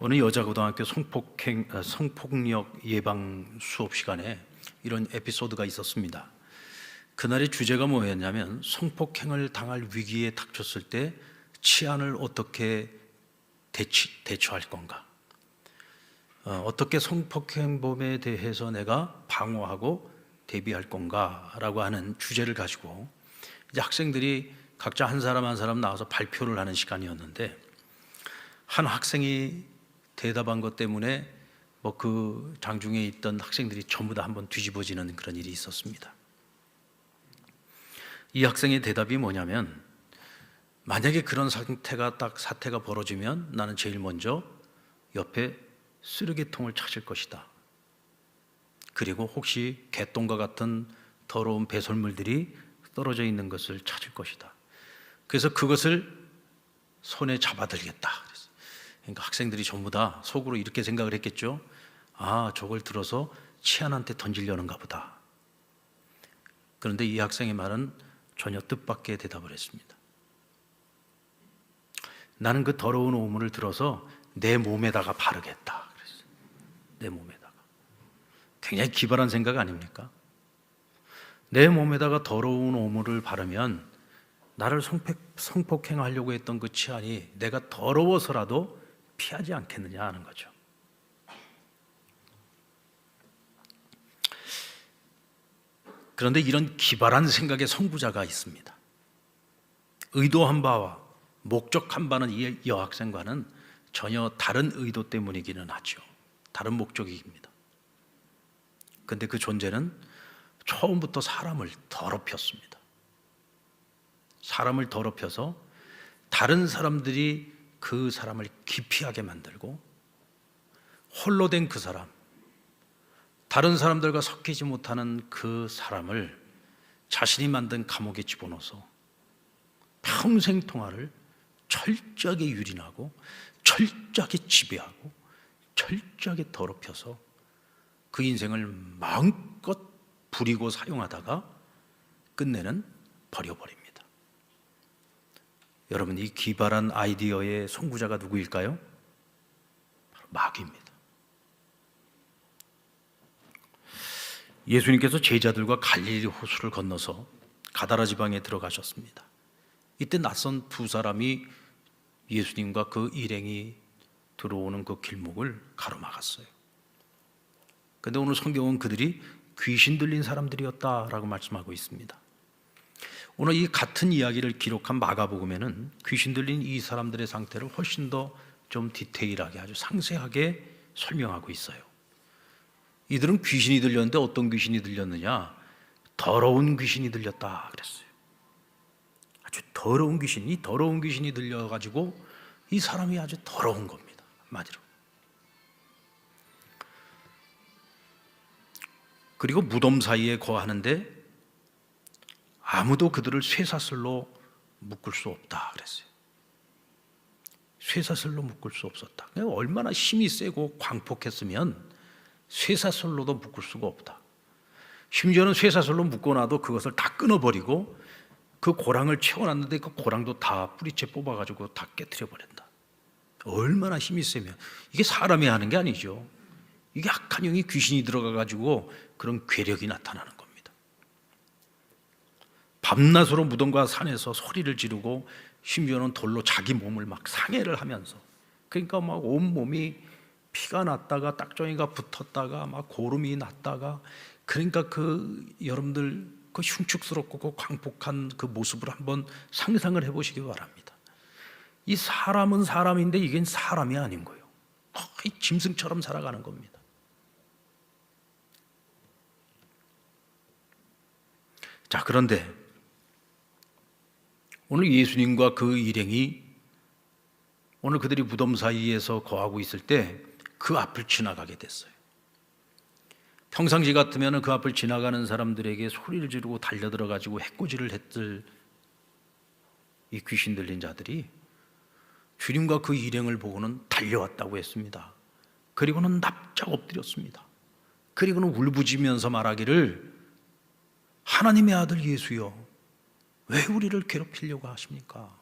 어느 여자고등학교 성폭력 예방 수업 시간에 이런 에피소드가 있었습니다. 그날의 주제가 뭐였냐면 성폭행을 당할 위기에 닥쳤을 때 치안을 어떻게 대처할 건가, 어떻게 성폭행범에 대해서 내가 방어하고 대비할 건가라고 하는 주제를 가지고 이제 학생들이 각자 한 사람 한 사람 나와서 발표를 하는 시간이었는데, 한 학생이 대답한 것 때문에 그 장중에 있던 학생들이 전부 다 한번 뒤집어지는 그런 일이 있었습니다. 이 학생의 대답이 뭐냐면, 만약에 그런 사태가 벌어지면 나는 제일 먼저 옆에 쓰레기통을 찾을 것이다. 그리고 혹시 개똥과 같은 더러운 배설물들이 떨어져 있는 것을 찾을 것이다. 그래서 그것을 손에 잡아들겠다. 그러니까 학생들이 전부 다 속으로 이렇게 생각을 했겠죠. 아, 저걸 들어서 치안한테 던지려는가 보다. 그런데 이 학생의 말은 전혀 뜻밖의 대답을 했습니다. 나는 그 더러운 오물을 들어서 내 몸에다가 바르겠다. 그랬어요. 내 몸에다가. 굉장히 기발한 생각 아닙니까? 내 몸에다가 더러운 오물을 바르면 나를 성폭행하려고 했던 그 치안이 내가 더러워서라도 피하지 않겠느냐 하는 거죠. 그런데 이런 기발한 생각의 선구자가 있습니다. 의도한 바와 목적한 바는 이 여학생과는 전혀 다른 의도 때문이기는 하죠. 다른 목적입니다. 그런데 그 존재는 처음부터 사람을 더럽혔습니다. 사람을 더럽혀서 다른 사람들이 그 사람을 기피하게 만들고, 홀로 된 그 사람, 다른 사람들과 섞이지 못하는 그 사람을 자신이 만든 감옥에 집어넣어서 평생 동안을 철저하게 유린하고 철저하게 지배하고 철저하게 더럽혀서 그 인생을 마음껏 부리고 사용하다가 끝내는 버려버립니다. 여러분, 이 기발한 아이디어의 선구자가 누구일까요? 바로 마귀입니다. 예수님께서 제자들과 갈릴리 호수를 건너서 가다라 지방에 들어가셨습니다. 이때 낯선 두 사람이 예수님과 그 일행이 들어오는 그 길목을 가로막았어요. 그런데 오늘 성경은 그들이 귀신 들린 사람들이었다라고 말씀하고 있습니다. 오늘 이 같은 이야기를 기록한 마가복음에는 귀신 들린 이 사람들의 상태를 훨씬 더 좀 디테일하게, 아주 상세하게 설명하고 있어요. 이들은 귀신이 들렸는데 어떤 귀신이 들렸느냐? 더러운 귀신이 들렸다 그랬어요. 아주 더러운 귀신, 이 더러운 귀신이 들려가지고 이 사람이 아주 더러운 겁니다. 한마디로. 그리고 무덤 사이에 거하는데 아무도 그들을 쇠사슬로 묶을 수 없다 그랬어요. 쇠사슬로 묶을 수 없었다. 얼마나 힘이 세고 광폭했으면 쇠사슬로도 묶을 수가 없다. 심지어는 쇠사슬로 묶어놔도 그것을 다 끊어버리고 그 고랑을 채워놨는데 그 고랑도 다 뿌리채 뽑아가지고 다 깨트려버린다. 얼마나 힘이 세면. 이게 사람이 하는 게 아니죠. 이게 악한 영이 귀신이 들어가가지고 그런 괴력이 나타나는 겁니다. 밤낮으로 무덤과 산에서 소리를 지르고 심지어는 돌로 자기 몸을 막 상해를 하면서, 그러니까 막 온몸이 피가 났다가 딱정이가 붙었다가 막 고름이 났다가, 그러니까 여러분들 그 흉측스럽고 그 광폭한 그 모습을 한번 상상을 해보시기 바랍니다. 이 사람은 사람인데 이게 사람이 아닌 거예요. 거의 짐승처럼 살아가는 겁니다. 자, 그런데 오늘 예수님과 그 일행이 오늘 그들이 무덤 사이에서 거하고 있을 때 그 앞을 지나가게 됐어요. 평상시 같으면 그 앞을 지나가는 사람들에게 소리를 지르고 달려들어가지고 해코지를 했을 이 귀신 들린 자들이 주님과 그 일행을 보고는 달려왔다고 했습니다. 그리고는 납작 엎드렸습니다. 그리고는 울부짖으면서 말하기를, 하나님의 아들 예수여, 왜 우리를 괴롭히려고 하십니까?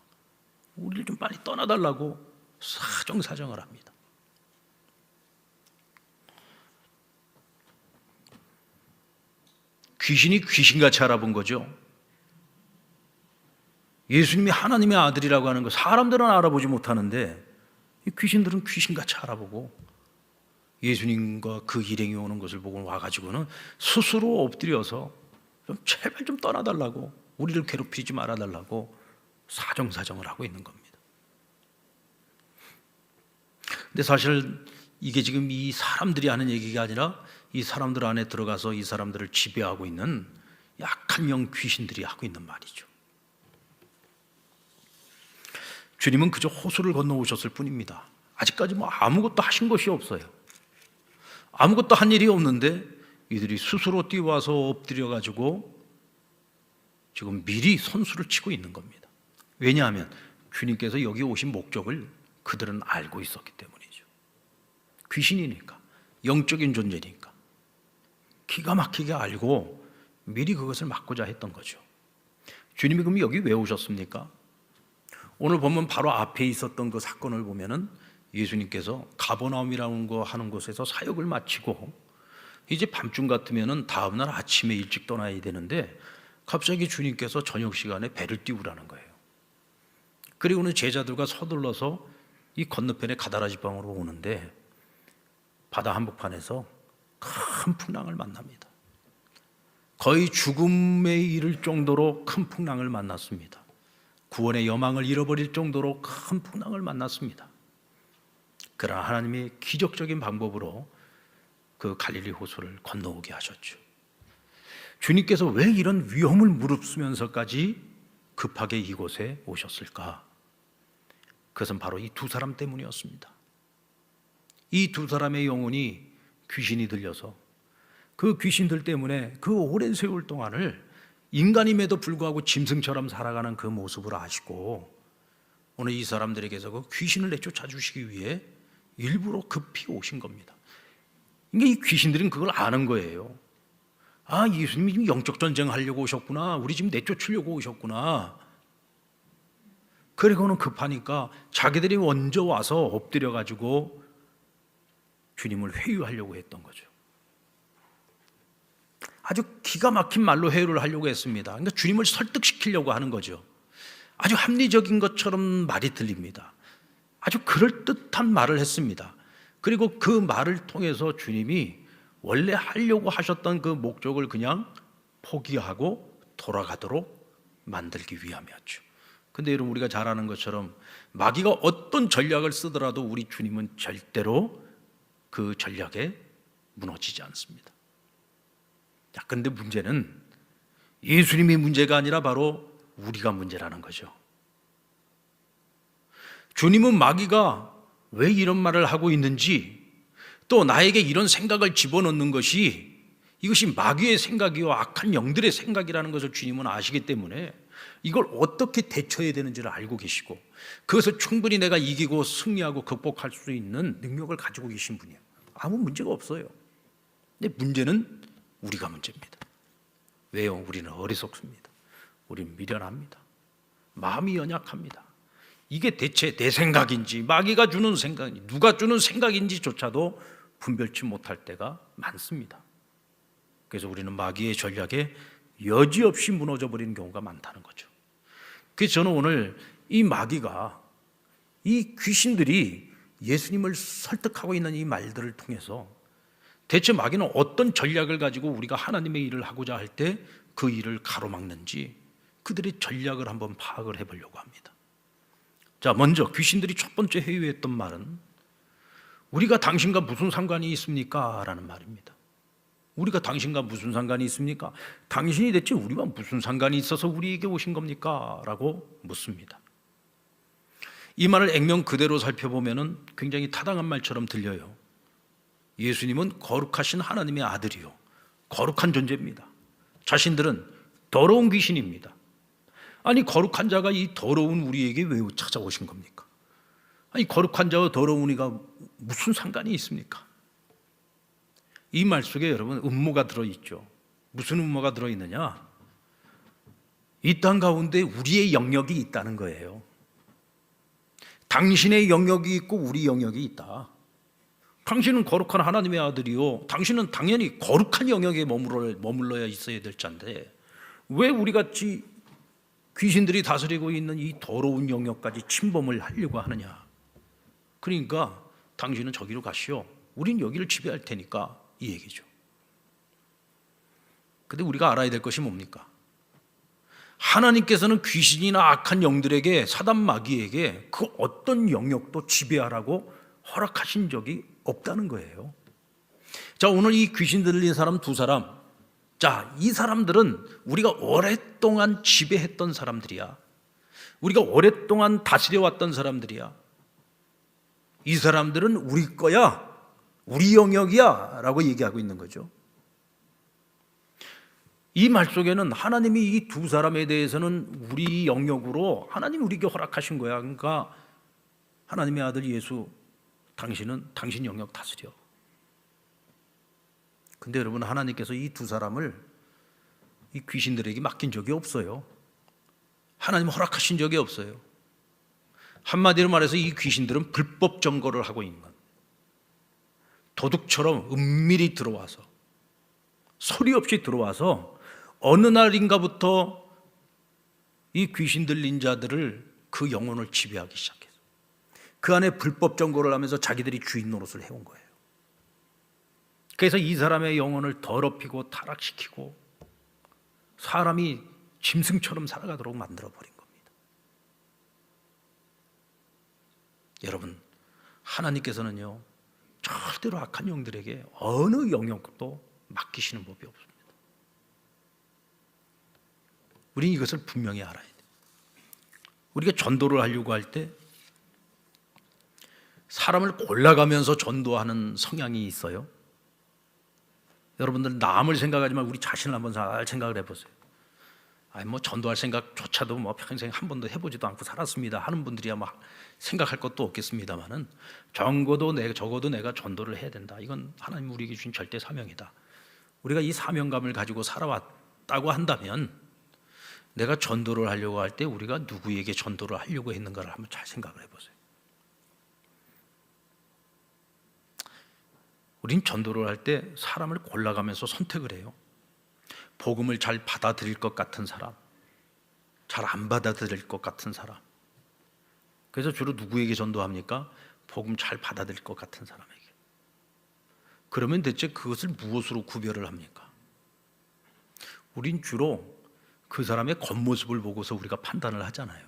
우리를 좀 빨리 떠나달라고 사정사정을 합니다. 귀신이 귀신같이 알아본 거죠. 예수님이 하나님의 아들이라고 하는 거 사람들은 알아보지 못하는데 이 귀신들은 귀신같이 알아보고 예수님과 그 일행이 오는 것을 보고 와가지고는 스스로 엎드려서 좀 제발 좀 떠나달라고, 우리를 괴롭히지 말아달라고 사정사정을 하고 있는 겁니다. 근데 사실 이게 지금 이 사람들이 하는 얘기가 아니라 이 사람들 안에 들어가서 이 사람들을 지배하고 있는 약한 영 귀신들이 하고 있는 말이죠. 주님은 그저 호수를 건너오셨을 뿐입니다. 아직까지 아무것도 하신 것이 없어요. 아무것도 한 일이 없는데 이들이 스스로 뛰어와서 엎드려가지고 지금 미리 선수를 치고 있는 겁니다. 왜냐하면 주님께서 여기 오신 목적을 그들은 알고 있었기 때문이죠. 귀신이니까, 영적인 존재니까 기가 막히게 알고 미리 그것을 막고자 했던 거죠. 주님이 그럼 여기 왜 오셨습니까? 오늘 보면 바로 앞에 있었던 그 사건을 보면은 예수님께서 가버나움이라는 거 하는 곳에서 사역을 마치고 이제 밤중 같으면은 다음날 아침에 일찍 떠나야 되는데 갑자기 주님께서 저녁 시간에 배를 띄우라는 거예요. 그리고는 제자들과 서둘러서 이 건너편의 가다라 지방으로 오는데 바다 한복판에서 큰 풍랑을 만납니다. 거의 죽음에 이를 정도로 큰 풍랑을 만났습니다. 구원의 여망을 잃어버릴 정도로 큰 풍랑을 만났습니다. 그러나 하나님의 기적적인 방법으로 그 갈릴리 호수를 건너오게 하셨죠. 주님께서 왜 이런 위험을 무릅쓰면서까지 급하게 이곳에 오셨을까? 그것은 바로 이 두 사람 때문이었습니다. 이 두 사람의 영혼이 귀신이 들려서 그 귀신들 때문에 그 오랜 세월 동안을 인간임에도 불구하고 짐승처럼 살아가는 그 모습을 아시고 오늘 이 사람들에게서 그 귀신을 내쫓아 주시기 위해 일부러 급히 오신 겁니다. 그러니까 이 귀신들은 그걸 아는 거예요. 아, 예수님이 지금 영적 전쟁 하려고 오셨구나. 우리 지금 내쫓으려고 오셨구나. 그리고는 급하니까 자기들이 먼저 와서 엎드려 가지고 주님을 회유하려고 했던 거죠. 아주 기가 막힌 말로 회유를 하려고 했습니다. 그러니까 주님을 설득시키려고 하는 거죠. 아주 합리적인 것처럼 말이 들립니다. 아주 그럴듯한 말을 했습니다. 그리고 그 말을 통해서 주님이 원래 하려고 하셨던 그 목적을 그냥 포기하고 돌아가도록 만들기 위함이었죠. 근데 여러분, 우리가 잘 아는 것처럼 마귀가 어떤 전략을 쓰더라도 우리 주님은 절대로 그 전략에 무너지지 않습니다. 자, 근데 문제는 예수님이 문제가 아니라 바로 우리가 문제라는 거죠. 주님은 마귀가 왜 이런 말을 하고 있는지, 또 나에게 이런 생각을 집어넣는 것이 이것이 마귀의 생각이요 악한 영들의 생각이라는 것을 주님은 아시기 때문에 이걸 어떻게 대처해야 되는지를 알고 계시고 그것을 충분히 내가 이기고 승리하고 극복할 수 있는 능력을 가지고 계신 분이에요. 아무 문제가 없어요. 근데 문제는 우리가 문제입니다. 왜요? 우리는 어리석습니다. 우리는 미련합니다. 마음이 연약합니다. 이게 대체 내 생각인지 마귀가 주는 생각인지 누가 주는 생각인지조차도 분별치 못할 때가 많습니다. 그래서 우리는 마귀의 전략에 여지없이 무너져 버리는 경우가 많다는 거죠. 그래서 저는 오늘 이 마귀가, 이 귀신들이 예수님을 설득하고 있는 이 말들을 통해서 대체 마귀는 어떤 전략을 가지고 우리가 하나님의 일을 하고자 할 때 그 일을 가로막는지 그들의 전략을 한번 파악을 해보려고 합니다. 자, 먼저 귀신들이 첫 번째 회유했던 말은 우리가 당신과 무슨 상관이 있습니까? 라는 말입니다. 우리가 당신과 무슨 상관이 있습니까? 당신이 대체 우리와 무슨 상관이 있어서 우리에게 오신 겁니까? 라고 묻습니다. 이 말을 액면 그대로 살펴보면 굉장히 타당한 말처럼 들려요. 예수님은 거룩하신 하나님의 아들이요, 거룩한 존재입니다. 자신들은 더러운 귀신입니다. 아니, 거룩한 자가 이 더러운 우리에게 왜 찾아오신 겁니까? 아니, 거룩한 자와 더러운 우리가 무슨 상관이 있습니까? 이 말 속에 여러분 음모가 들어있죠. 무슨 음모가 들어있느냐? 이 땅 가운데 우리의 영역이 있다는 거예요. 당신의 영역이 있고 우리 영역이 있다. 당신은 거룩한 하나님의 아들이요, 당신은 당연히 거룩한 영역에 머물러야 있어야 될 자인데 왜 우리같이 귀신들이 다스리고 있는 이 더러운 영역까지 침범을 하려고 하느냐. 그러니까 당신은 저기로 가시오, 우린 여기를 지배할 테니까, 이 얘기죠. 근데 우리가 알아야 될 것이 뭡니까? 하나님께서는 귀신이나 악한 영들에게, 사단 마귀에게 그 어떤 영역도 지배하라고 허락하신 적이 없다는 거예요. 자, 오늘 이 귀신 들린 사람 두 사람, 자, 이 사람들은 우리가 오랫동안 지배했던 사람들이야. 우리가 오랫동안 다스려왔던 사람들이야. 이 사람들은 우리 거야, 우리 영역이야 라고 얘기하고 있는 거죠. 이 말 속에는 하나님이 이 두 사람에 대해서는 우리 영역으로 하나님이 우리에게 허락하신 거야. 그러니까 하나님의 아들 예수, 당신은 당신 영역 다스려. 근데 여러분, 하나님께서 이 두 사람을 이 귀신들에게 맡긴 적이 없어요. 하나님 허락하신 적이 없어요. 한마디로 말해서 이 귀신들은 불법 점거를 하고 있는 것, 도둑처럼 은밀히 들어와서, 소리 없이 들어와서 어느 날인가부터 이 귀신 들린 자들을, 그 영혼을 지배하기 시작해서 그 안에 불법 점거를 하면서 자기들이 주인 노릇을 해온 거예요. 그래서 이 사람의 영혼을 더럽히고 타락시키고 사람이 짐승처럼 살아가도록 만들어버린 겁니다. 여러분, 하나님께서는요, 절대로 악한 영들에게 어느 영역도 맡기시는 법이 없습니다. 우리는 이것을 분명히 알아야 돼요. 우리가 전도를 하려고 할 때 사람을 골라가면서 전도하는 성향이 있어요. 여러분들 남을 생각하지 말고 우리 자신을 한번 잘 생각을 해보세요. 아니 뭐 전도할 생각조차도 뭐 평생 한 번도 해보지도 않고 살았습니다 하는 분들이야 뭐 생각할 것도 없겠습니다만은, 적어도 내가 전도를 해야 된다. 이건 하나님 우리에게 주신 절대 사명이다. 우리가 이 사명감을 가지고 살아왔다고 한다면, 내가 전도를 하려고 할 때 우리가 누구에게 전도를 하려고 했는가를 한번 잘 생각을 해보세요. 우린 전도를 할 때 사람을 골라가면서 선택을 해요. 복음을 잘 받아들일 것 같은 사람, 잘 안 받아들일 것 같은 사람. 그래서 주로 누구에게 전도합니까? 복음 잘 받아들일 것 같은 사람에게. 그러면 대체 그것을 무엇으로 구별을 합니까? 우린 주로 그 사람의 겉모습을 보고서 우리가 판단을 하잖아요.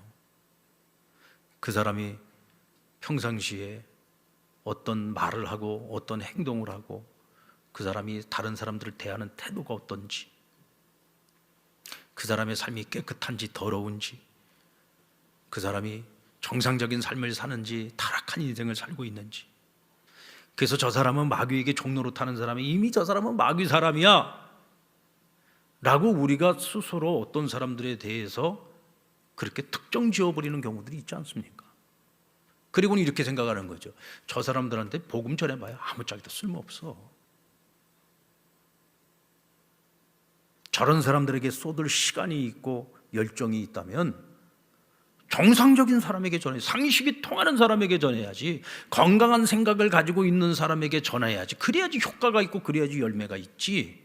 그 사람이 평상시에 어떤 말을 하고 어떤 행동을 하고 그 사람이 다른 사람들을 대하는 태도가 어떤지, 그 사람의 삶이 깨끗한지 더러운지, 그 사람이 정상적인 삶을 사는지 타락한 인생을 살고 있는지. 그래서 저 사람은 마귀에게 종노릇하는 사람이, 이미 저 사람은 마귀 사람이야 라고 우리가 스스로 어떤 사람들에 대해서 그렇게 특정 지어버리는 경우들이 있지 않습니까? 그리고는 이렇게 생각하는 거죠. 저 사람들한테 복음 전해봐야 아무짝에도 쓸모없어. 저런 사람들에게 쏟을 시간이 있고 열정이 있다면 정상적인 사람에게 전해, 상식이 통하는 사람에게 전해야지, 건강한 생각을 가지고 있는 사람에게 전해야지. 그래야지 효과가 있고 그래야지 열매가 있지.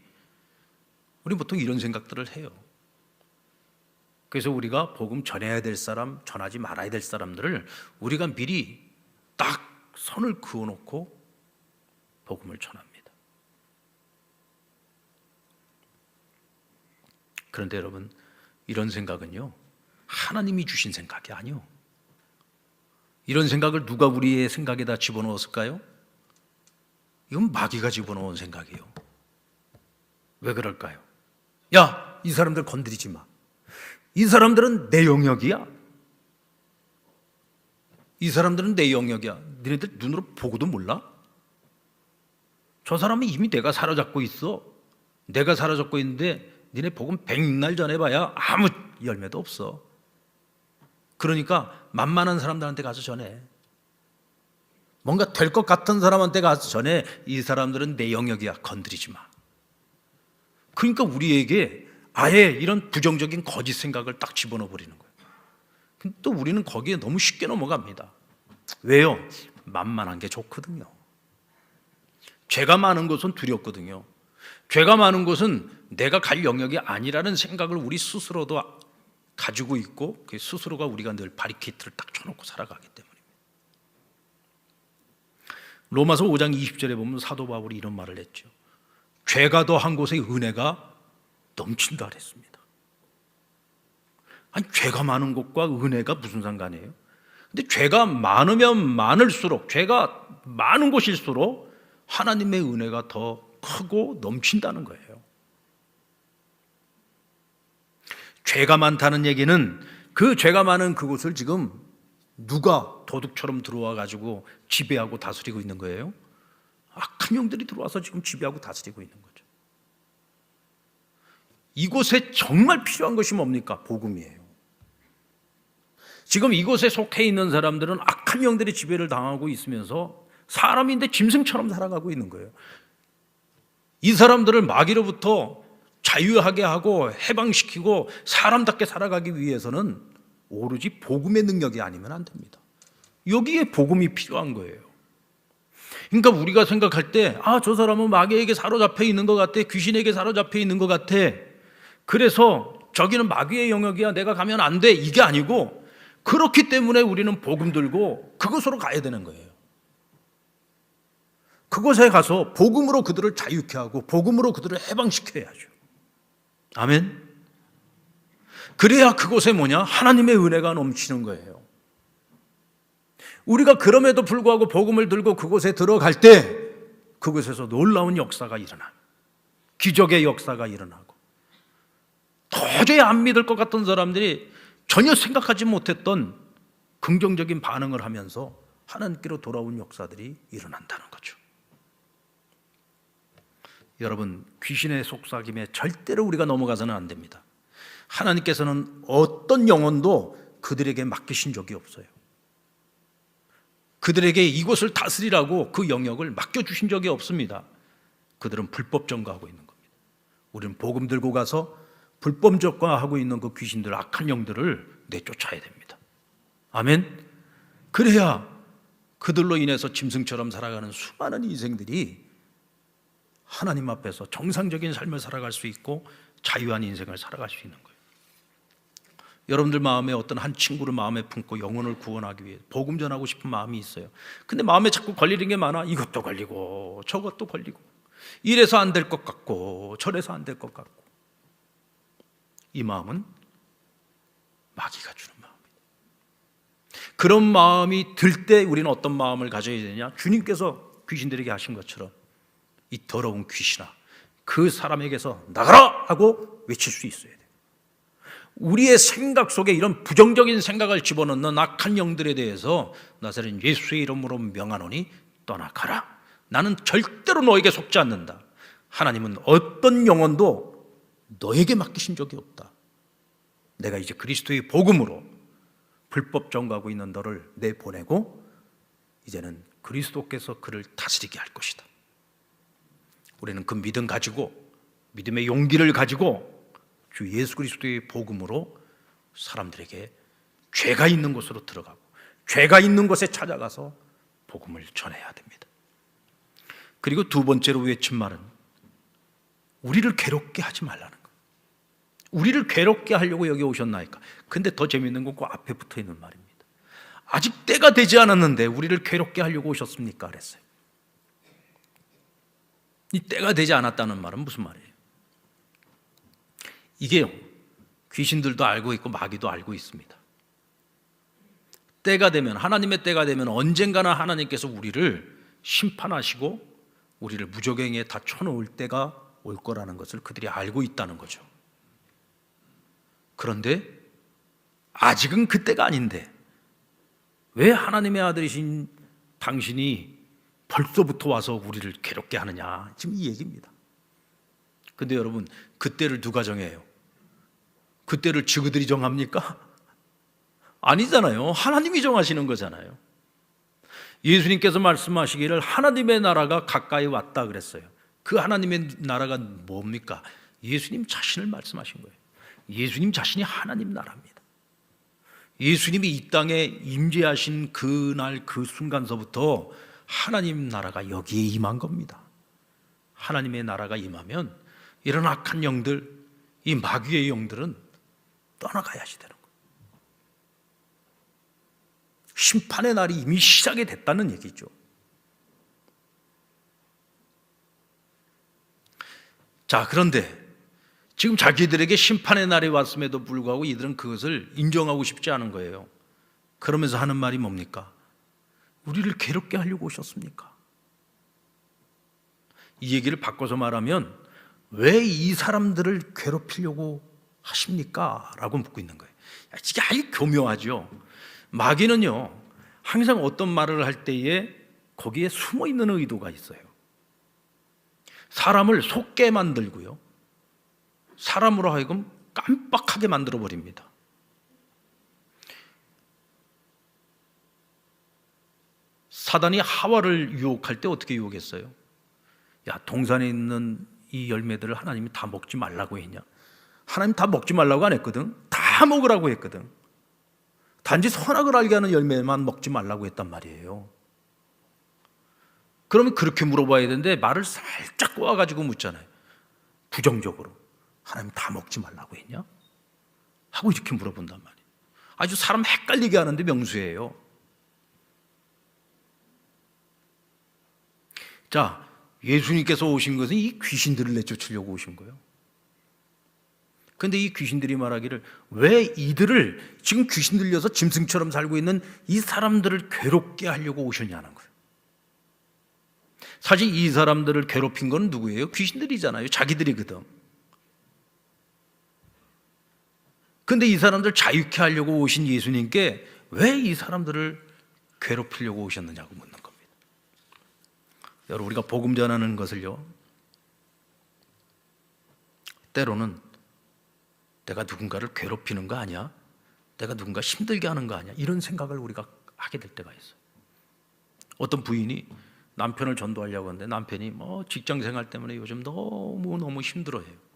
우리 보통 이런 생각들을 해요. 그래서 우리가 복음 전해야 될 사람, 전하지 말아야 될 사람들을 우리가 미리 딱 선을 그어놓고 복음을 전합니다. 그런데 여러분, 이런 생각은요, 하나님이 주신 생각이 아니요. 이런 생각을 누가 우리의 생각에다 집어넣었을까요? 이건 마귀가 집어넣은 생각이에요. 왜 그럴까요? 야, 이 사람들 건드리지 마. 이 사람들은 내 영역이야. 이 사람들은 내 영역이야. 너네들 눈으로 보고도 몰라? 저 사람은 이미 내가 사로잡고 있어. 내가 사로잡고 있는데 니네 복음 100날 전해봐야 아무 열매도 없어. 그러니까 만만한 사람들한테 가서 전해. 뭔가 될 것 같은 사람한테 가서 전해. 이 사람들은 내 영역이야. 건드리지 마. 그러니까 우리에게 아예 이런 부정적인 거짓 생각을 딱 집어넣어 버리는 거예요. 근데 또 우리는 거기에 너무 쉽게 넘어갑니다. 왜요? 만만한 게 좋거든요. 죄가 많은 것은 두렵거든요. 죄가 많은 것은 내가 갈 영역이 아니라는 생각을 우리 스스로도 가지고 있고 그 스스로가 우리가 늘 바리케이트를 딱 쳐놓고 살아가기 때문입니다. 로마서 5장 20절에 보면 사도 바울이 이런 말을 했죠. 죄가 더한 곳에 은혜가 넘친다 그랬습니다. 아니, 죄가 많은 곳과 은혜가 무슨 상관이에요? 근데 죄가 많으면 많을수록, 죄가 많은 곳일수록 하나님의 은혜가 더 크고 넘친다는 거예요. 죄가 많다는 얘기는 그 죄가 많은 그곳을 지금 누가 도둑처럼 들어와 가지고 지배하고 다스리고 있는 거예요? 악한 영들이 들어와서 지금 지배하고 다스리고 있는 거죠. 이곳에 정말 필요한 것이 뭡니까? 복음이에요. 지금 이곳에 속해 있는 사람들은 악한 영들의 지배를 당하고 있으면서 사람인데 짐승처럼 살아가고 있는 거예요. 이 사람들을 마귀로부터 자유하게 하고 해방시키고 사람답게 살아가기 위해서는 오로지 복음의 능력이 아니면 안 됩니다. 여기에 복음이 필요한 거예요. 그러니까 우리가 생각할 때 저 사람은 마귀에게 사로잡혀 있는 것 같아, 귀신에게 사로잡혀 있는 것 같아, 그래서 저기는 마귀의 영역이야, 내가 가면 안 돼, 이게 아니고 그렇기 때문에 우리는 복음 들고 그곳으로 가야 되는 거예요. 그곳에 가서 복음으로 그들을 자유케 하고 복음으로 그들을 해방시켜야죠. 아멘. 그래야 그곳에 뭐냐? 하나님의 은혜가 넘치는 거예요. 우리가 그럼에도 불구하고 복음을 들고 그곳에 들어갈 때 그곳에서 놀라운 역사가 일어나요. 기적의 역사가 일어나고 도저히 안 믿을 것 같던 사람들이 전혀 생각하지 못했던 긍정적인 반응을 하면서 하나님께로 돌아온 역사들이 일어난다는 거죠. 여러분, 귀신의 속삭임에 절대로 우리가 넘어가서는 안 됩니다. 하나님께서는 어떤 영혼도 그들에게 맡기신 적이 없어요. 그들에게 이곳을 다스리라고 그 영역을 맡겨주신 적이 없습니다. 그들은 불법 전가하고 있는 겁니다. 우리는 복음 들고 가서 불법 전가하고 있는 그 귀신들, 악한 영들을 내쫓아야 됩니다. 아멘. 그래야 그들로 인해서 짐승처럼 살아가는 수많은 인생들이 하나님 앞에서 정상적인 삶을 살아갈 수 있고 자유한 인생을 살아갈 수 있는 거예요. 여러분들 마음에 어떤 한 친구를 마음에 품고 영혼을 구원하기 위해 복음 전하고 싶은 마음이 있어요. 근데 마음에 자꾸 걸리는 게 많아. 이것도 걸리고 저것도 걸리고, 이래서 안 될 것 같고 저래서 안 될 것 같고. 이 마음은 마귀가 주는 마음입니다. 그런 마음이 들 때 우리는 어떤 마음을 가져야 되냐? 주님께서 귀신들에게 하신 것처럼 이 더러운 귀신아, 그 사람에게서 나가라! 하고 외칠 수 있어야 돼요. 우리의 생각 속에 이런 부정적인 생각을 집어넣는 악한 영들에 대해서 나사렛 예수의 이름으로 명하노니 떠나가라. 나는 절대로 너에게 속지 않는다. 하나님은 어떤 영혼도 너에게 맡기신 적이 없다. 내가 이제 그리스도의 복음으로 불법 전가하고 있는 너를 내보내고 이제는 그리스도께서 그를 다스리게 할 것이다. 우리는 그 믿음 가지고, 믿음의 용기를 가지고 주 예수 그리스도의 복음으로 사람들에게 죄가 있는 곳으로 들어가고 죄가 있는 곳에 찾아가서 복음을 전해야 됩니다. 그리고 두 번째로 외친 말은 우리를 괴롭게 하지 말라는 거예요. 우리를 괴롭게 하려고 여기 오셨나이까? 근데 더 재미있는 건 그 앞에 붙어 있는 말입니다. 아직 때가 되지 않았는데 우리를 괴롭게 하려고 오셨습니까? 그랬어요. 이 때가 되지 않았다는 말은 무슨 말이에요? 이게요, 귀신들도 알고 있고 마귀도 알고 있습니다. 때가 되면, 하나님의 때가 되면 언젠가는 하나님께서 우리를 심판하시고 우리를 무저갱이에 다 쳐놓을 때가 올 거라는 것을 그들이 알고 있다는 거죠. 그런데 아직은 그때가 아닌데 왜 하나님의 아들이신 당신이 벌써부터 와서 우리를 괴롭게 하느냐, 지금 이 얘기입니다. 근데 여러분, 그때를 누가 정해요? 그때를 저그들이 정합니까? 아니잖아요. 하나님이 정하시는 거잖아요. 예수님께서 말씀하시기를 하나님의 나라가 가까이 왔다 그랬어요. 그 하나님의 나라가 뭡니까? 예수님 자신을 말씀하신 거예요. 예수님 자신이 하나님 나라입니다. 예수님이 이 땅에 임재하신 그날 그 순간서부터 하나님 나라가 여기에 임한 겁니다. 하나님의 나라가 임하면 이런 악한 영들, 이 마귀의 영들은 떠나가야지 되는 거예요. 심판의 날이 이미 시작이 됐다는 얘기죠. 자, 그런데 지금 자기들에게 심판의 날이 왔음에도 불구하고 이들은 그것을 인정하고 싶지 않은 거예요. 그러면서 하는 말이 뭡니까? 우리를 괴롭게 하려고 오셨습니까? 이 얘기를 바꿔서 말하면 왜 이 사람들을 괴롭히려고 하십니까? 라고 묻고 있는 거예요. 이게 아주 교묘하죠. 마귀는요, 항상 어떤 말을 할 때에 거기에 숨어 있는 의도가 있어요. 사람을 속게 만들고요, 사람으로 하여금 깜빡하게 만들어 버립니다. 사단이 하와를 유혹할 때 어떻게 유혹했어요? 야, 동산에 있는 이 열매들을 하나님이 다 먹지 말라고 했냐? 하나님 다 먹지 말라고 안 했거든. 다 먹으라고 했거든. 단지 선악을 알게 하는 열매만 먹지 말라고 했단 말이에요. 그러면 그렇게 물어봐야 되는데 말을 살짝 꼬아가지고 묻잖아요. 부정적으로. 하나님 다 먹지 말라고 했냐? 하고 이렇게 물어본단 말이에요. 아주 사람 헷갈리게 하는데 명수예요. 자, 예수님께서 오신 것은 이 귀신들을 내쫓으려고 오신 거예요. 그런데 이 귀신들이 말하기를 왜 이들을, 지금 귀신 들려서 짐승처럼 살고 있는 이 사람들을 괴롭게 하려고 오셨냐는 거예요. 사실 이 사람들을 괴롭힌 건 누구예요? 귀신들이잖아요. 자기들이거든. 그런데 이 사람들 자유케 하려고 오신 예수님께 왜 이 사람들을 괴롭히려고 오셨느냐고 묻는 겁니다. 여러분, 우리가 복음 전하는 것을요, 때로는 내가 누군가를 괴롭히는 거 아니야? 내가 누군가 힘들게 하는 거 아니야? 이런 생각을 우리가 하게 될 때가 있어요. 어떤 부인이 남편을 전도하려고 하는데 남편이 직장 생활 때문에 요즘 너무 힘들어해요.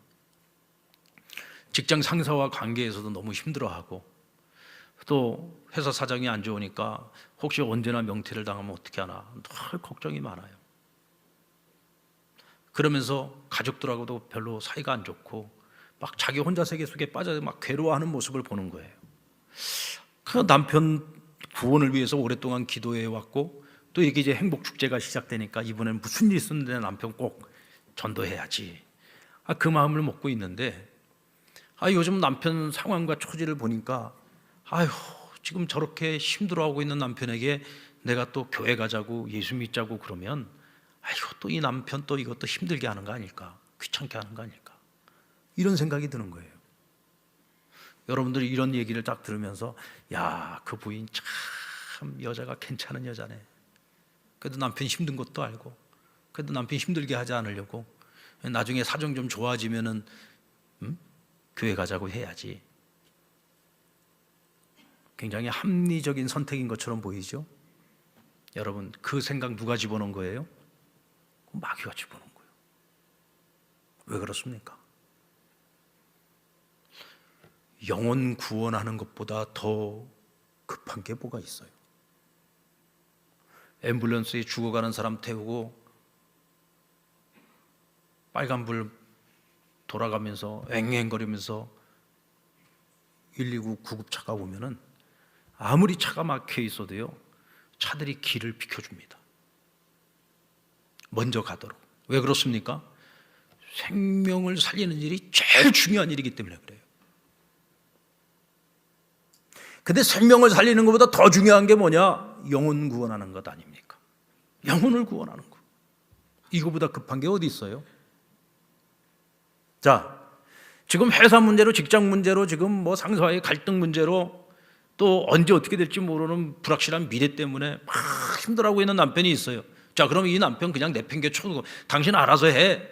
직장 상사와 관계에서도 너무 힘들어하고, 또 회사 사정이 안 좋으니까 혹시 언제나 명퇴를 당하면 어떻게 하나 늘 걱정이 많아요. 그러면서 가족들하고도 별로 사이가 안 좋고 막 자기 혼자 세계 속에 빠져 막 괴로워하는 모습을 보는 거예요. 그 남편 구원을 위해서 오랫동안 기도해 왔고, 또 이게 이제 행복 축제가 시작되니까 이번엔 무슨 일 있었는데 남편 꼭 전도해야지, 그 마음을 먹고 있는데, 요즘 남편 상황과 처지를 보니까 지금 저렇게 힘들어하고 있는 남편에게 내가 또 교회 가자고 예수 믿자고 그러면 또 이 남편 또 이것도 힘들게 하는 거 아닐까, 귀찮게 하는 거 아닐까, 이런 생각이 드는 거예요. 여러분들이 이런 얘기를 딱 들으면서 야, 그 부인 참 여자가 괜찮은 여자네. 그래도 남편 힘든 것도 알고, 그래도 남편 힘들게 하지 않으려고 나중에 사정 좀 좋아지면은 교회 가자고 해야지. 굉장히 합리적인 선택인 것처럼 보이죠? 여러분, 그 생각 누가 집어넣은 거예요? 마귀가 집어넣은 거예요. 왜 그렇습니까? 영혼 구원하는 것보다 더 급한 게 뭐가 있어요? 앰뷸런스에 죽어가는 사람 태우고 빨간불 돌아가면서 앵앵거리면서 119 구급차가 오면은 아무리 차가 막혀 있어도요, 차들이 길을 비켜줍니다. 먼저 가도록. 왜 그렇습니까? 생명을 살리는 일이 제일 중요한 일이기 때문에 그래요. 근데 생명을 살리는 것보다 더 중요한 게 뭐냐? 영혼 구원하는 것 아닙니까? 영혼을 구원하는 것. 이거보다 급한 게 어디 있어요? 자, 지금 회사 문제로, 직장 문제로, 지금 상사와의 갈등 문제로, 또 언제 어떻게 될지 모르는 불확실한 미래 때문에 막 힘들어하고 있는 남편이 있어요. 자, 그럼 이 남편 그냥 내팽개 쳐두고 당신 알아서 해,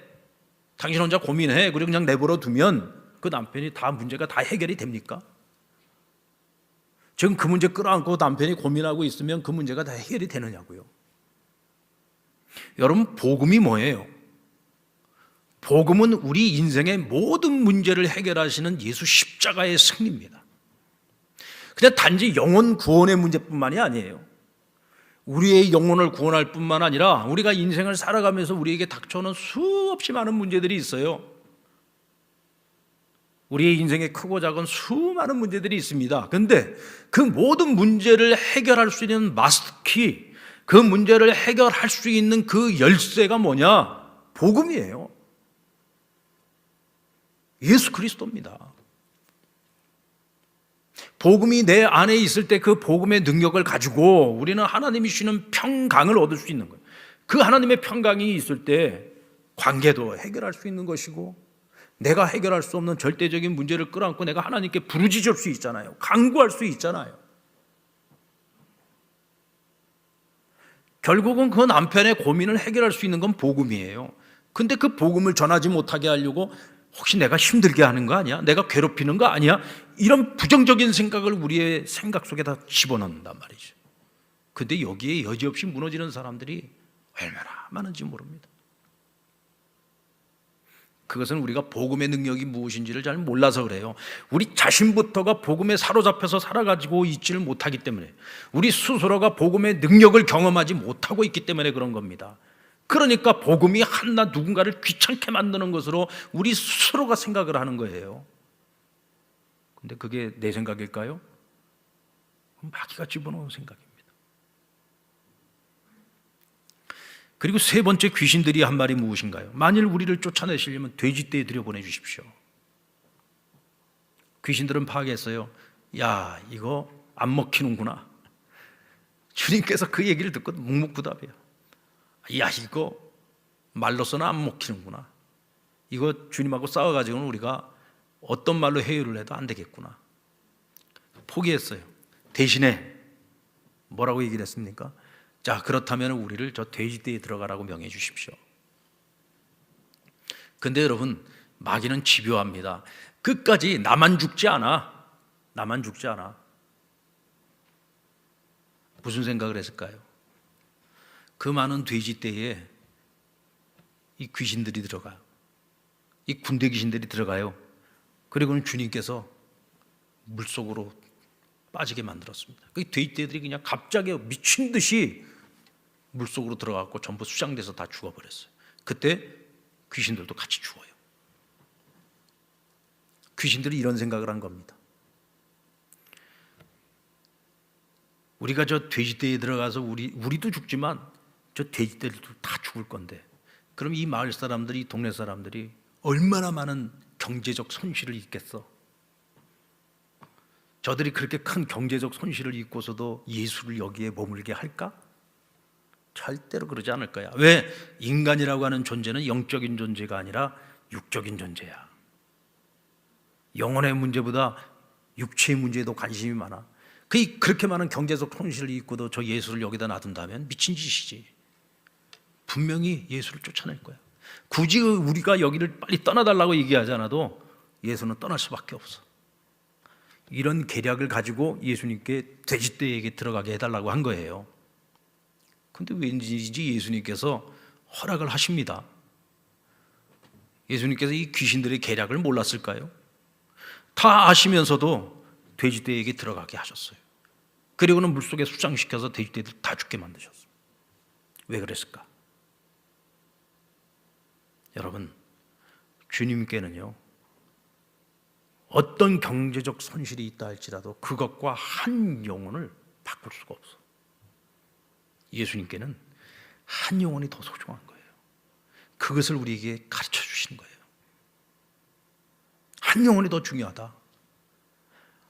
당신 혼자 고민해, 그리고 그냥 내버려 두면 그 남편이 다 문제가 다 해결이 됩니까? 지금 그 문제 끌어안고 남편이 고민하고 있으면 그 문제가 다 해결이 되느냐고요. 여러분, 복음이 뭐예요? 복음은 우리 인생의 모든 문제를 해결하시는 예수 십자가의 승리입니다. 그냥 단지 영혼 구원의 문제뿐만이 아니에요. 우리의 영혼을 구원할 뿐만 아니라 우리가 인생을 살아가면서 우리에게 닥쳐오는 수없이 많은 문제들이 있어요. 우리의 인생에 크고 작은 수많은 문제들이 있습니다. 그런데 그 모든 문제를 해결할 수 있는 마스터키, 그 문제를 해결할 수 있는 그 열쇠가 뭐냐? 복음이에요. 예수 그리스도입니다. 복음이 내 안에 있을 때 그 복음의 능력을 가지고 우리는 하나님이 주시는 평강을 얻을 수 있는 거예요. 그 하나님의 평강이 있을 때 관계도 해결할 수 있는 것이고, 내가 해결할 수 없는 절대적인 문제를 끌어안고 내가 하나님께 부르짖을 수 있잖아요. 간구할 수 있잖아요. 결국은 그 남편의 고민을 해결할 수 있는 건 복음이에요. 근데 그 복음을 전하지 못하게 하려고 혹시 내가 힘들게 하는 거 아니야? 내가 괴롭히는 거 아니야? 이런 부정적인 생각을 우리의 생각 속에다 집어넣는단 말이죠. 근데 여기에 여지없이 무너지는 사람들이 얼마나 많은지 모릅니다. 그것은 우리가 복음의 능력이 무엇인지를 잘 몰라서 그래요. 우리 자신부터가 복음에 사로잡혀서 살아가지고 있지를 못하기 때문에, 우리 스스로가 복음의 능력을 경험하지 못하고 있기 때문에 그런 겁니다. 그러니까 복음이 한낱 누군가를 귀찮게 만드는 것으로 우리 스스로가 생각을 하는 거예요. 근데 그게 내 생각일까요? 마귀가 집어넣은 생각입니다. 그리고 세 번째, 귀신들이 한 말이 무엇인가요? 만일 우리를 쫓아내시려면 돼지떼에 들여보내주십시오. 귀신들은 파악했어요. 야, 이거 안 먹히는구나. 주님께서 그 얘기를 듣고 묵묵부답해요. 야, 이거 말로서는 안 먹히는구나. 이거 주님하고 싸워가지고는 우리가 어떤 말로 회유를 해도 안 되겠구나. 포기했어요. 대신에 뭐라고 얘기를 했습니까? 자, 그렇다면 우리를 저 돼지떼에 들어가라고 명해 주십시오. 근데 여러분, 마귀는 집요합니다. 끝까지 나만 죽지 않아. 나만 죽지 않아. 무슨 생각을 했을까요? 그 많은 돼지떼에 이 귀신들이 들어가요. 이 군대 귀신들이 들어가요. 그리고는 주님께서 물속으로 빠지게 만들었습니다. 그 돼지떼들이 그냥 갑자기 미친 듯이 물속으로 들어가고 전부 수장돼서 다 죽어버렸어요. 그때 귀신들도 같이 죽어요. 귀신들이 이런 생각을 한 겁니다. 우리가 저 돼지떼에 들어가서 우리도 죽지만 저 돼지떼들도 다 죽을 건데, 그럼 이 마을 사람들이, 이 동네 사람들이 얼마나 많은 경제적 손실을 입겠어? 저들이 그렇게 큰 경제적 손실을 입고서도 예수를 여기에 머물게 할까? 절대로 그러지 않을 거야. 왜? 인간이라고 하는 존재는 영적인 존재가 아니라 육적인 존재야. 영혼의 문제보다 육체의 문제에도 관심이 많아. 그렇게 많은 경제적 손실을 입고도 저 예수를 여기다 놔둔다면 미친 짓이지. 분명히 예수를 쫓아낼 거야. 굳이 우리가 여기를 빨리 떠나달라고 얘기하지 않아도 예수는 떠날 수밖에 없어. 이런 계략을 가지고 예수님께 돼지떼에게 들어가게 해달라고 한 거예요. 근데 왠지 예수님께서 허락을 하십니다. 예수님께서 이 귀신들의 계략을 몰랐을까요? 다 아시면서도 돼지떼에게 들어가게 하셨어요. 그리고는 물속에 수장시켜서 돼지떼들 다 죽게 만드셨어요. 왜 그랬을까? 여러분, 주님께는요, 어떤 경제적 손실이 있다 할지라도 그것과 한 영혼을 바꿀 수가 없어. 예수님께는 한 영혼이 더 소중한 거예요. 그것을 우리에게 가르쳐 주시는 거예요. 한 영혼이 더 중요하다.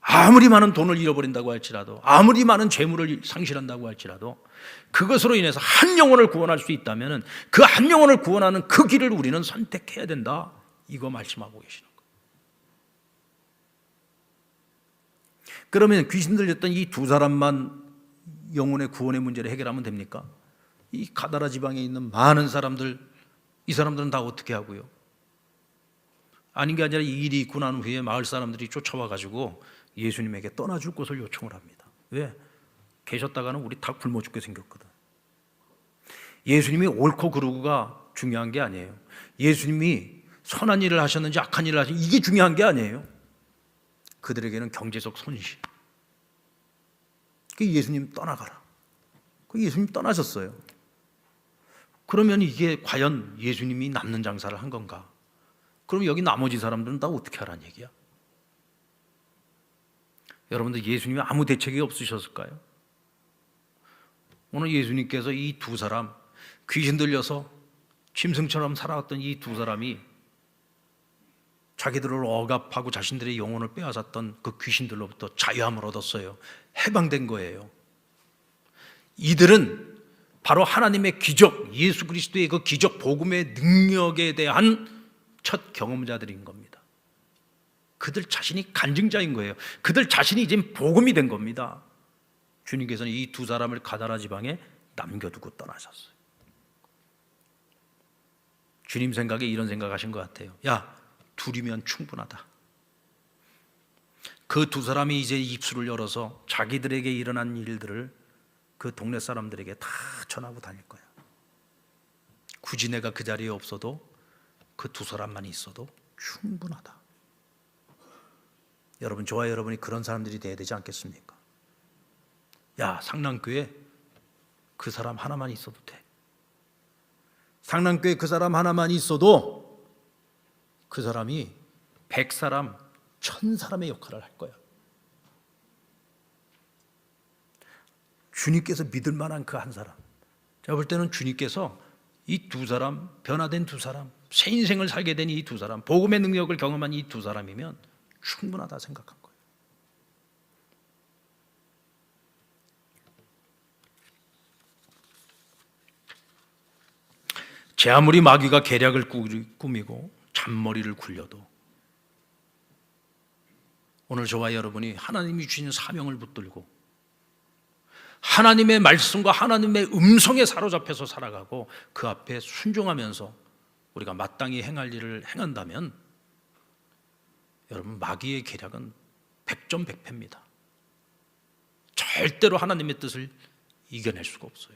아무리 많은 돈을 잃어버린다고 할지라도, 아무리 많은 재물을 상실한다고 할지라도, 그것으로 인해서 한 영혼을 구원할 수 있다면 그 한 영혼을 구원하는 그 길을 우리는 선택해야 된다. 이거 말씀하고 계시는 거예요. 그러면 귀신 들렸던 이 두 사람만 영혼의 구원의 문제를 해결하면 됩니까? 이 가다라 지방에 있는 많은 사람들, 이 사람들은 다 어떻게 하고요? 아닌 게 아니라 이 일이 있고 난 후에 마을 사람들이 쫓아와 가지고 예수님에게 떠나줄 곳을 요청을 합니다. 왜? 계셨다가는 우리 다 굶어 죽게 생겼거든. 예수님이 옳고 그르고가 중요한 게 아니에요. 예수님이 선한 일을 하셨는지 악한 일을 하셨는지 이게 중요한 게 아니에요. 그들에게는 경제적 손실. 예수님 떠나가라. 그 예수님 떠나셨어요. 그러면 이게 과연 예수님이 남는 장사를 한 건가? 그럼 여기 나머지 사람들은 다 어떻게 하라는 얘기야? 여러분들, 예수님이 아무 대책이 없으셨을까요? 오늘 예수님께서 이 두 사람, 귀신 들려서 짐승처럼 살아왔던 이 두 사람이 자기들을 억압하고 자신들의 영혼을 빼앗았던 그 귀신들로부터 자유함을 얻었어요. 해방된 거예요. 이들은 바로 하나님의 기적, 예수 그리스도의 그 기적 복음의 능력에 대한 첫 경험자들인 겁니다. 그들 자신이 간증자인 거예요. 그들 자신이 이제 복음이 된 겁니다. 주님께서는 이 두 사람을 가다라 지방에 남겨두고 떠나셨어요. 주님 생각에 이런 생각하신 것 같아요. 야, 둘이면 충분하다. 그 두 사람이 이제 입술을 열어서 자기들에게 일어난 일들을 그 동네 사람들에게 다 전하고 다닐 거야. 굳이 내가 그 자리에 없어도 그 두 사람만 있어도 충분하다. 여러분, 저와 여러분이 그런 사람들이 돼야 되지 않겠습니까? 야, 상랑교회 그 사람 하나만 있어도 돼. 상랑교회 그 사람 하나만 있어도 그 사람이 100사람, 1000사람의 역할을 할 거야. 주님께서 믿을 만한 그 한 사람. 제가 볼 때는 주님께서 이 두 사람, 변화된 두 사람, 새 인생을 살게 된 이 두 사람, 복음의 능력을 경험한 이 두 사람이면 충분하다 생각한 거예요. 제 아무리 마귀가 계략을 꾸미고 잔머리를 굴려도 오늘 저와 여러분이 하나님이 주신 사명을 붙들고 하나님의 말씀과 하나님의 음성에 사로잡혀서 살아가고 그 앞에 순종하면서 우리가 마땅히 행할 일을 행한다면 여러분, 마귀의 계략은 100점 100패입니다. 절대로 하나님의 뜻을 이겨낼 수가 없어요.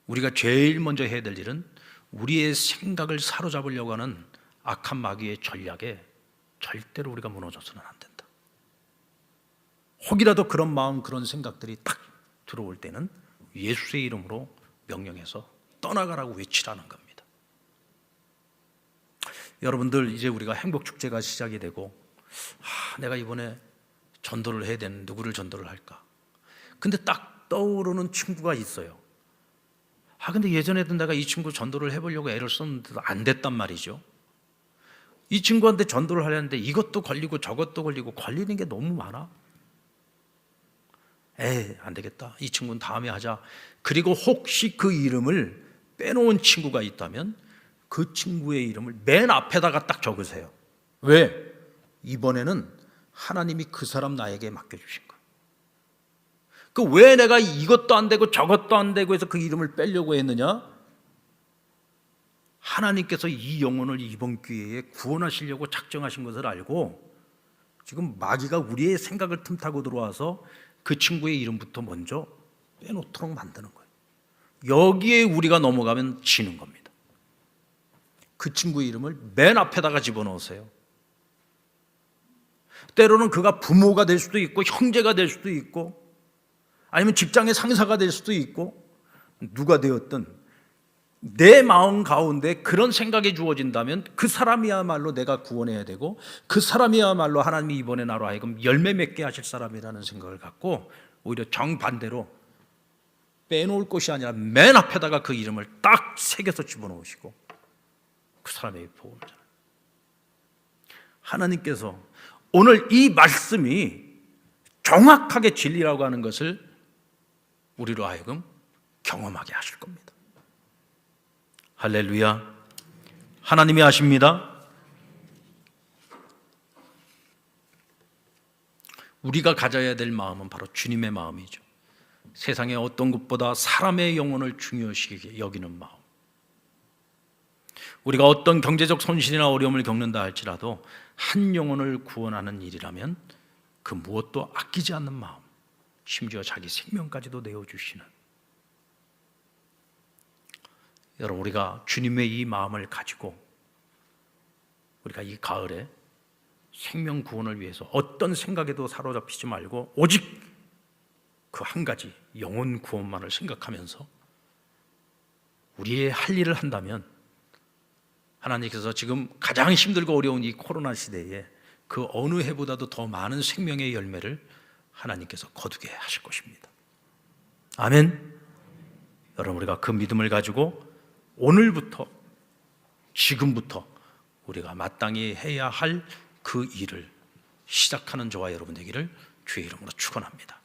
우리가 제일 먼저 해야 될 일은 우리의 생각을 사로잡으려고 하는 악한 마귀의 전략에 절대로 우리가 무너져서는 안 된다. 혹이라도 그런 마음, 그런 생각들이 딱 들어올 때는 예수의 이름으로 명령해서 떠나가라고 외치라는 겁니다. 여러분들, 이제 우리가 행복축제가 시작이 되고 내가 이번에 전도를 해야 되는, 누구를 전도를 할까? 근데 딱 떠오르는 친구가 있어요. 근데 예전에도 내가 이 친구 전도를 해보려고 애를 썼는데도 안 됐단 말이죠. 이 친구한테 전도를 하려는데 이것도 걸리고 저것도 걸리고 걸리는 게 너무 많아. 안 되겠다. 이 친구는 다음에 하자. 그리고 혹시 그 이름을 빼놓은 친구가 있다면 그 친구의 이름을 맨 앞에다가 딱 적으세요. 왜? 이번에는 하나님이 그 사람 나에게 맡겨주신 거야. 그 왜 내가 이것도 안 되고 저것도 안 되고 해서 그 이름을 빼려고 했느냐? 하나님께서 이 영혼을 이번 기회에 구원하시려고 작정하신 것을 알고 지금 마귀가 우리의 생각을 틈타고 들어와서 그 친구의 이름부터 먼저 빼놓도록 만드는 거예요. 여기에 우리가 넘어가면 지는 겁니다. 그 친구의 이름을 맨 앞에다가 집어넣으세요. 때로는 그가 부모가 될 수도 있고 형제가 될 수도 있고 아니면 직장의 상사가 될 수도 있고 누가 되었든 내 마음 가운데 그런 생각이 주어진다면 그 사람이야말로 내가 구원해야 되고 그 사람이야말로 하나님이 이번에 나로 하여금 열매 맺게 하실 사람이라는 생각을 갖고 오히려 정반대로 빼놓을 것이 아니라 맨 앞에다가 그 이름을 딱 새겨서 집어넣으시고 그 사람에게 복음을 전해요. 하나님께서 오늘 이 말씀이 정확하게 진리라고 하는 것을 우리로 하여금 경험하게 하실 겁니다. 할렐루야. 하나님이 아십니다. 우리가 가져야 될 마음은 바로 주님의 마음이죠. 세상의 어떤 것보다 사람의 영혼을 중요시 여기는 마음. 우리가 어떤 경제적 손실이나 어려움을 겪는다 할지라도 한 영혼을 구원하는 일이라면 그 무엇도 아끼지 않는 마음, 심지어 자기 생명까지도 내어주시는, 여러분, 우리가 주님의 이 마음을 가지고 우리가 이 가을에 생명 구원을 위해서 어떤 생각에도 사로잡히지 말고 오직 그 한 가지 영혼 구원만을 생각하면서 우리의 할 일을 한다면 하나님께서 지금 가장 힘들고 어려운 이 코로나 시대에 그 어느 해보다도 더 많은 생명의 열매를 하나님께서 거두게 하실 것입니다. 아멘. 여러분, 우리가 그 믿음을 가지고 오늘부터, 지금부터 우리가 마땅히 해야 할 그 일을 시작하는 저와 여러분 되기를 주의 이름으로 축원합니다.